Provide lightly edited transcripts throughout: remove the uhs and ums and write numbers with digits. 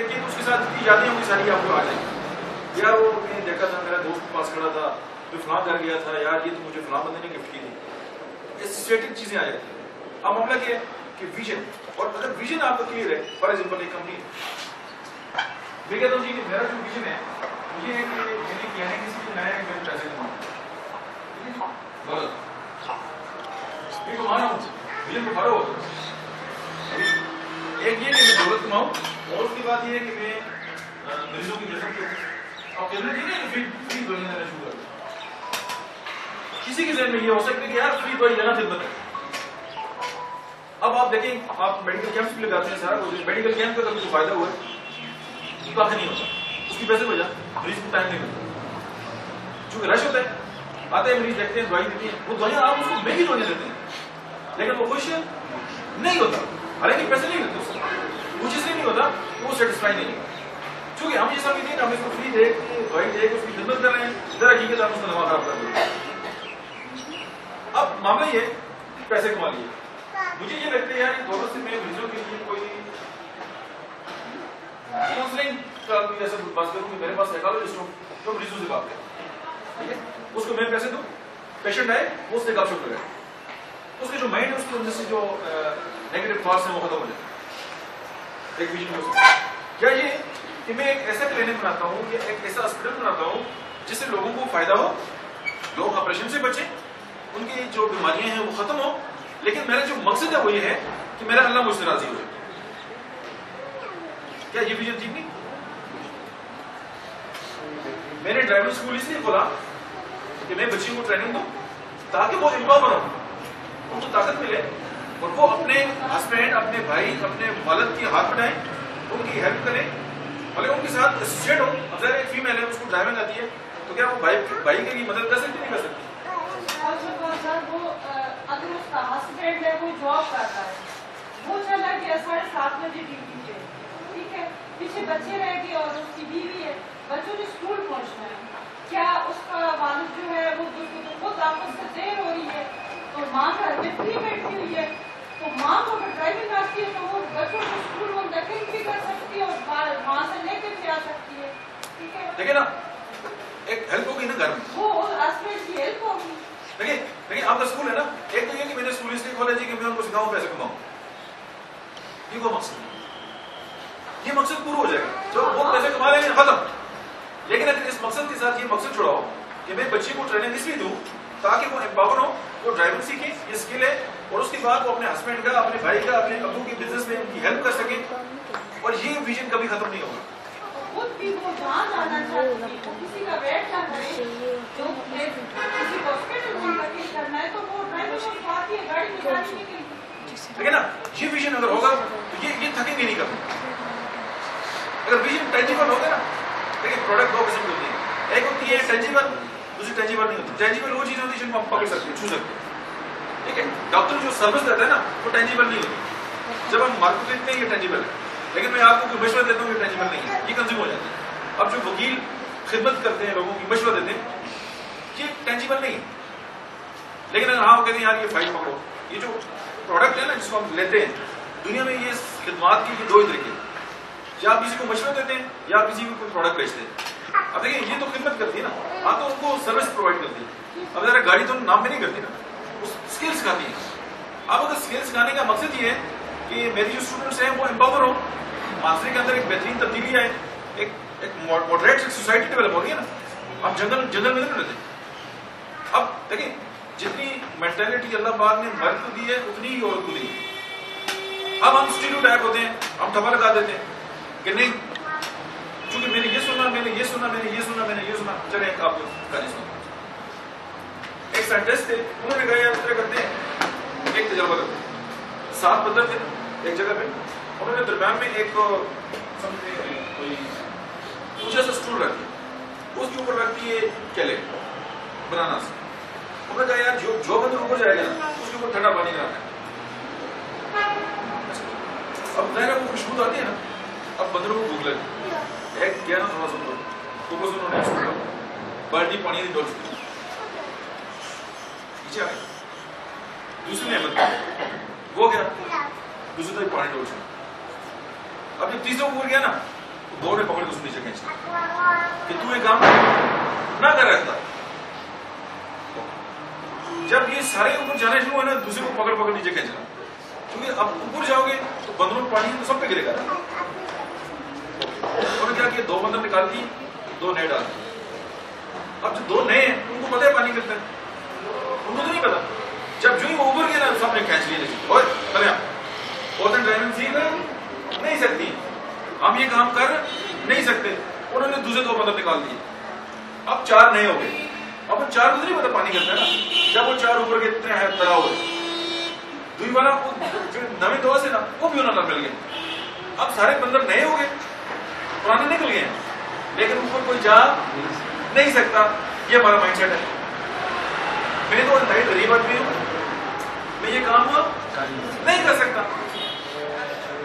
देखिए तो उसके साथ जितनी यादें होंगी सारी आपको आ जाएंगी। यार वो मैंने देखा था, मेरा दोस्त पास खड़ा था, जो फलां कर गया था, यार ये तो मुझे फलां बंदे ने गिफ्ट की थी। ये स्टेटिक चीजें आ जाती हैं। अब मामला क्या है कि विजन, और अगर विजन आपका क्लियर है, फॉर एग्जाम्पल एक कंपनी, मैं कहता हूँ जी कि मेरा जो विजन है मुझे है कि मैंने किया है किसी को नया मेरे पैसे कमाना, गलत ये कमा रहा हूँ, विजन को फॉलो होता है। एक ये कि मैं दौलत कमाऊं, और उसकी बात ये है कि मैं मरीजों की खिदमत करूं। अब खिदमत नहीं है फ्री दवाई देना शुरू कर, किसी के जहन में ये हो सकता है कि यार फ्री दवाई देना खिदमत है। अब आप देखें, आप मेडिकल कैंप्स भी लगाते हैं, सारा कुछ मेडिकल कैंप का कभी फायदा हुआ है काफी नहीं होता, उसकी पैसे वजह मरीज को टाइम नहीं मिलता, चूंकि रश होता है, आते हैं मरीज देखते हैं, दवाई देती है, वो दवाइयां आप उसको महंगी दवाइयां देते हैं, लेकिन वो खुश नहीं होता, हालांकि पैसे नहीं मिलते उससे, कुछ इसलिए नहीं होता वो सेटिस्फाई नहीं है। चूंकि हम ये समझते हैं कि हम इसको फ्री दे दवाई दे उसकी खिदमत कर रहे हैं, जरा ठीक है तो हम उसका नवा खराब कर रहे हैं। अब मामला ये पैसे कमा लिए, मुझे ये लगता है यार इन दौलत से मैं मरीजों के लिए कोई काउंसलिंग का ऐसा बात करूँ कि मेरे पास साइकोलॉजिस्ट हो जो मरीजों से बात करे, ठीक है, उसको मैं पैसे दूं, पेशेंट आए वो उससे गपशप करे, उसके जो माइंड है उसके अंदर से जो नेगेटिव थॉट्स हैं वो खत्म हो जाए। एक विजन हो क्या ये कि मैं एक ऐसा क्लिनिक बनाता हूँ या एक ऐसा हॉस्पिटल बनाता हूँ जिससे लोगों को फायदा हो, लोग ऑपरेशन से बचे, उनकी जो बीमारियां हैं वो खत्म हो, लेकिन मेरा जो मकसद है वो ये है कि मेरा अल्लाह मुझसे राजी हो जाए। क्या ये विजन ठीक नहीं? मैंने ड्राइविंग स्कूल इसलिए खोला कि मैं बच्चियों को ट्रेनिंग दूं ताकि वो एम्पावर हो, उनको ताकत मिले और वो अपने हस्बैंड, अपने भाई, अपने वालिद की हाथ बढ़ाएं, उनकी हेल्प करें, भले उनके साथ एसोसिएट हो। अगर एक फीमेल है उसको ड्राइविंग आती है तो क्या वो भाई की मदद कर सकती नहीं कर सकती? वो अगर उसका हस्बैंड है वो जॉब करता है, वो चला गया 7:30 बजे ड्यूटी पे, ठीक है, पीछे बच्चे रह गए और उसकी बीवी है, बच्चों ने स्कूल पहुंचना है, क्या उसका वालिद जो है वो बहुत आपस में देर हो रही है तो माँ घर में फ्री बैठी हुई है, तो माँ को अगर ड्राइविंग आती है तो वो बच्चों को स्कूल में ड्रॉपिंग भी कर सकती है और वहाँ से लेकर भी आ सकती है, ठीक है, देखिए ना एक हेल्प होगी ना घर में, वो हस्बैंड की हेल्प होगी। देखिए आपका स्कूल है ना, एक तो ये कि मैंने स्कूल इसलिए खोला जी कि मैं उनको सिखाऊं पैसे कमाऊं, ये वो मकसद, ये मकसद पूरा हो जाएगा, जो वो पैसे कमा लेंगे खत्म। लेकिन अगर इस मकसद के साथ ये मकसद छुड़ाओ कि मैं बच्चे को ट्रेनिंग इसलिए दूं ताकि वो एम्पावर हो, वो ड्राइविंग सीखे, ये स्किल है, और उसके बाद वो अपने हस्बैंड का, अपने भाई का, अपने अबू के बिजनेस में उनकी हेल्प कर सके, और ये विजन कभी खत्म नहीं होगा। खुद भी वो जहाँ जाना चाहती है, वो किसी का वेट ना करे, जो किसी को हॉस्पिटल में भर्ती करना है तो वो ड्राइवर को आती है गाड़ी निकालने के लिए। देखिए ना ये विजन अगर होगा तो ये थकेंगे नहीं कभी। अगर विजन टेंजिबल होगा ना, देखिए प्रोडक्ट दो किस्म की होती है, एक होती है टेंजिबल, दूसरी टेंजिबल नहीं होती। टेंजिबल वो चीज होती है जिनको हम पकड़ सकते हैं, छू सकते हैं, ठीक है। डॉक्टर जो सर्विस देता है ना वो टेंजिबल नहीं होती, जब हम मार्केट खरीदते हैं ये टेंजिबल है, लेकिन मैं आपको कोई मशवरा देता हूँ ये टेंजिबल नहीं है, ये कंज्यूम हो जाता है। अब जो वकील खिदमत करते हैं लोगों की, मशवरा देते हैं, ये टेंजिबल नहीं है, लेकिन अगर हाँ वो कहते हैं यार ये फाइल पकड़ो, ये जो प्रोडक्ट है ना जिसको हम लेते हैं, दुनिया में ये खिदमात के दो ही तरीके, या आप किसी को मशवरा देते हैं या आप किसी को कोई प्रोडक्ट बेचते हैं। अब देखिए ये तो खिदमत करती है ना, आप तो उनको सर्विस प्रोवाइड करती है। अब जरा गाड़ी तो नाम में नहीं करती ना, उस स्किल सिखाती है। अब अगर स्किल सिखाने का मकसद ये है कि मेरी जो स्टूडेंट्स हैं वो एम्पावर हो, माशरे के अंदर एक बेहतरीन तब्दीली आए, एक मॉडरेट सोसाइटी डेवलप हो रही है ना, आप जंगल में नहीं रहते। अब देखिए जितनी मेंटालिटी अल्लाह पाक ने मर्द को दी है उतनी ही औरत को दी है। अब हम स्टीरियोटाइप होते हैं, हम ठप्पा लगा देते हैं कि नहीं क्योंकि मैंने ये सुना, मैंने ये सुना, मैंने ये सुना, मैंने ये सुना। चले आपको गाली सुना। एक साइंटिस्ट थे, उन्होंने कहा यार इस तरह करते हैं, एक तजर्बा करते हैं। 7 बंदर थे एक जगह पे, उन्होंने दरम्यान में एक कोई ऊंचा सा स्टूल रख दिया, उसके ऊपर रखती है केले बनाना से। उन्होंने कहा यार जो बंदर ऊपर जाएगा ना उसके ऊपर ठंडा पानी रखना है। अब जाहिर है वो खुशबू आती है ना, अब बंदरों को भूख लगी, एक क्या ना थोड़ा सा तो उन्होंने बाल्टी पानी की डोल दी, नीचे आए, दूसरी नेमत वो गया दूसरी तरफ पानी डोल। अब जब तीसरा ऊपर गया ना तो दो ने पकड़ के उसको नीचे खींच लिया कि तू ये काम ना कर रहा था। जब ये सारे ऊपर जाने शुरू हुए ना, दूसरे को पकड़ पकड़ नीचे खींचना, क्योंकि अब ऊपर जाओगे तो बंदरों में पानी तो सब पे गिरेगा। उन्होंने क्या किया, 2 बंदर निकाल दिए, 2 नए डाल दिए। अब जो 2 नए हैं उनको पता है पानी कितना है, उनको तो नहीं पता। जब जो ही वो ऊपर गया ना, सबने खींच लिया। और चले आप ड्राइविंग सीख नहीं सकती, हम ये काम कर नहीं सकते। उन्होंने दूसरे 2 बंदर निकाल दिए, अब 4 नए हो गए। अब 4 को नहीं पता पानी कितना है ना। जब वो 4 ऊपर के इतने हैं तरा हुए, दुई वाला जो नवे 2 से ना वो भी उन्होंने मिल गए। अब सारे बंदर नए हो गए, पुराने निकल गए, लेकिन ऊपर कोई जा नहीं सकता। ये हमारा माइंडसेट है। मैं तो नई गरीब आदमी हूं, मैं ये काम नहीं कर सकता।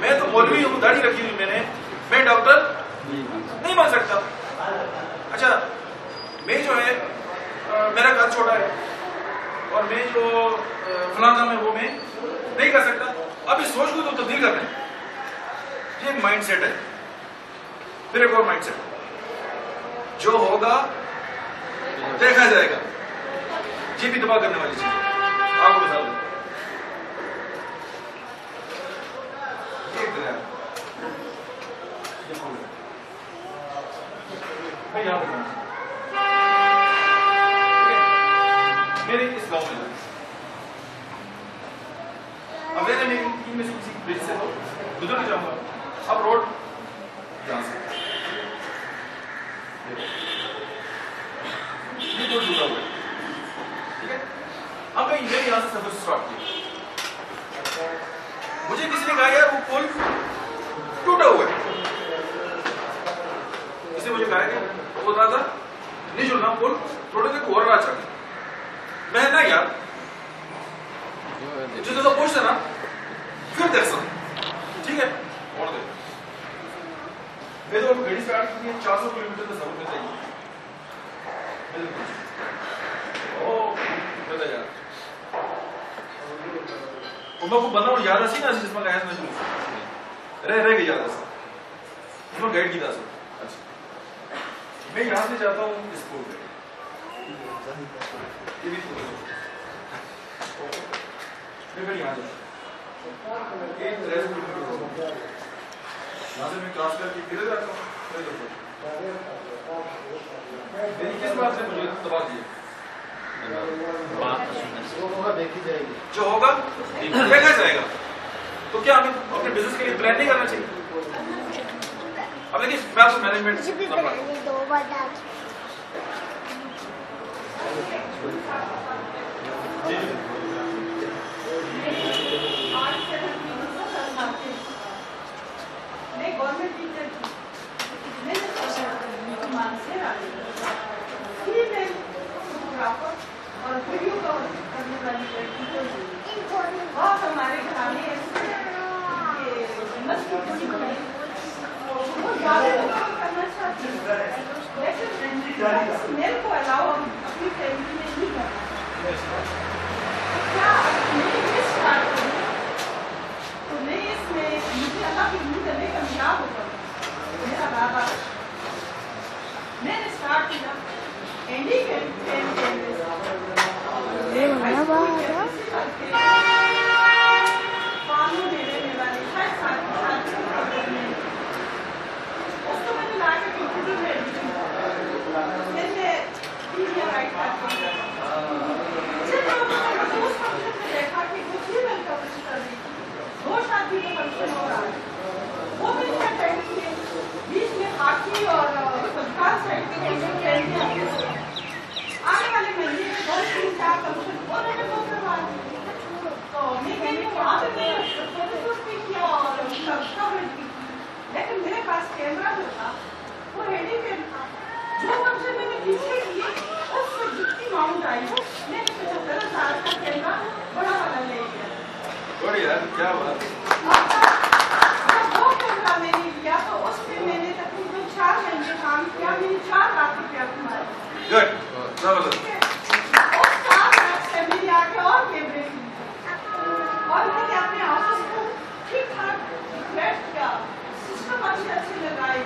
मैं तो मौलवी हूं, दाढ़ी रखी हुई मैंने, मैं डॉक्टर नहीं बन सकता। अच्छा, मैं जो है मेरा कद छोटा है और मैं जो फलां काम है वो मैं नहीं कर सकता। अब इस सोच को तो तब्दील करना है। ये माइंडसेट है। फिर एक और माइंडसेट, जो होगा देखा जाएगा, ये भी दबा करने वाली चीज। आपको बता दूं, मैं यहां पे मेरे इस गांव में अब मैंने इनमें से किसी ब्रिज से गुजर के जाऊंगा। अब रोड यहां से ये रोड जुड़ा हुआ है, ठीक है। अब मैं इधर यहां से सफर स्टार्ट किया। मुझे किसी ने कहा यार वो पुल टूटा हुआ है। किसी मुझे कहा कि वो बता था नहीं जुड़ना, पुल टूटे थे, और रहा चल। मैं ना यार जो तो पूछता ना, फिर देख सकता, ठीक है। और दे मैं तो गाड़ी स्टार्ट की 400 किलोमीटर का सफर में चाहिए। बता यार को बनाव याद असी ना जिसमें गायब नहीं रह गई याद असी इसमें गाइड की था। अच्छा, मैं यहाँ से जाता हूँ स्कूल में, यहाँ से मैं क्लास करके किधर जाता हूँ। किस बात से मुझे तबाह किया, देखी जाएगी, जो होगा देखा जाएगा। तो क्या हमें अपने बिजनेस के लिए प्लान नहीं करना चाहिए? अब देखिए मैं आपको मैनेजमेंट गवर्नमेंट टीचर फोटोग्राफर और वीडियो कवर करने वाली लड़की बहुत हमारे घर में वो ज्यादा करना चाहती है, लेकिन मेरे को अलाउ अपनी फैमिली में नहीं करना। क्या मैं ये स्टार्ट करूँ तो मैं इसमें मुझे अल्लाह की उम्मीद है कामयाब होगा। मेरा बाबा मैंने स्टार्ट किया एंडी कानून देने वाले उसको मैंने ला के कंप्यूटर में एडिटिंग जैसे राइट करते हैं। उस फंक्शन में देखा कि वो फीमेल का कुछ कर रही थी, 2 शादी का फंक्शन हो रहा है, वो भी अटेंड किए। बीच में हाथी और सरकार साइड के आने वाले महीने में 2-3-4 फंक्शन उन्होंने वो करवाया। तो मैं कहीं वहाँ पे फोटोशूट भी किया और कवरेज भी, लेकिन मेरे पास कैमरा जो था वो रेडी कैम था। जो फंक्शन मैंने पीछे किए उससे जितनी माउंट आई वो मैंने 75,000 का कैमरा बड़ा वाला ले लिया। बढ़िया, क्या बात। जब वो कैमरा मैंने लिया तो उस पर मैंने तकरीबन 4 महीने काम किया, मैंने 4 लाख रुपया कमाया। गुड, जबरदस्त। और 4 लाख से मैंने आके और कैमरे और मैंने अपने ऑफिस को ठीक ठाक डेकोरेट किया, सिस्टम अच्छे लगाए,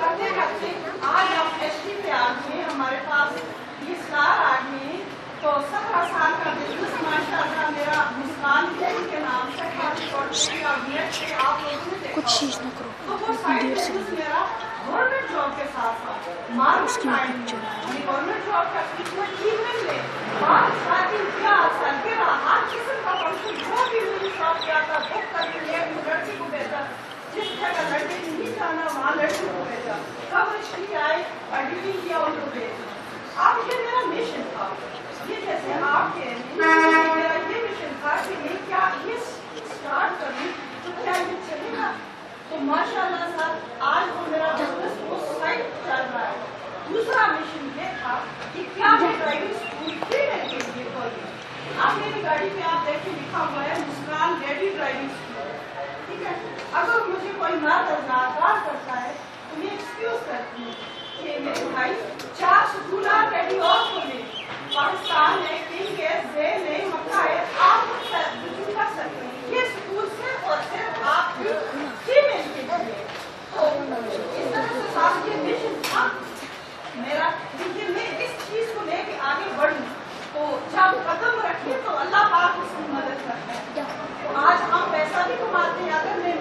करते करते आज आप एसटी पे आदमी हमारे पास ये स्टार आदमी तो 17 साल का बिजनेस माशाल्लाह मेरा मुस्कान के नाम से कुछ चीज ना करो तो वो साइड बिजनेस मेरा गवर्नमेंट जॉब के साथ साथ उसकी गवर्नमेंट जॉब का कितना अचीवमेंट है बात स्टार्टिंग किया सलगेरा हर किस्म का फंक्शन जो भी मेरी शॉप किया था बुक करके ले लड़की को भेजा जिस जगह लड़के नहीं जाना वहाँ लड़की को भेजा कवरेज की आए एडिटिंग किया उनको भेजा अब ये मेरा मिशन था ये जैसे आपके मेरा ये मिशन था कि मैं क्या ये स्टार्ट करूँ तो क्या ये चलेगा तो माशाल्लाह सर आज वो मेरा बिजनेस उस साइड चल रहा है दूसरा मिशन ये था कि क्या मैं ड्राइविंग स्कूल फ्री में के लिए खोली आप मेरी गाड़ी पे आप देखिए लिखा हुआ है मुस्कान लेडी ड्राइविंग स्कूल ठीक है अगर मुझे कोई नाराज करता है तो मैं एक्सक्यूज करती हूँ कि मेरे भाई 4 स्कूल रेडी और खोले पाकिस्तान है किंग है ज़ेल है मक्का है आप बिल्कुल कर सकते हैं ये स्कूल सिर्फ और सिर्फ आप फीमेल के लिए तो इस तरह से साथ ये मिशन था मेरा लेकिन मैं इस चीज को लेके आगे बढ़ूं तो जब कदम रखिए तो अल्लाह पाक उसकी मदद करता है तो आज हम पैसा भी कमाते हैं अगर मैं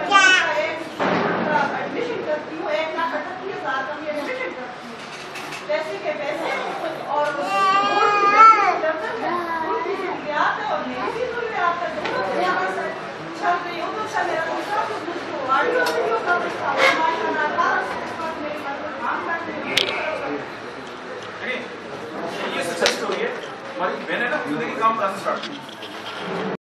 एडमिशन करती हूँ 1,38,000 का मैं एडमिशन करती हूँ पैसे के पैसे और उनकी जरूरियात है और मेरी भी जरूरियात है दोनों चल रही हो तो चल मेरा दूसरा कुछ ऑडियो वीडियो का ये सक्सेस स्टोरी है हमारी बहन है ना, काम करना स्टार्ट की।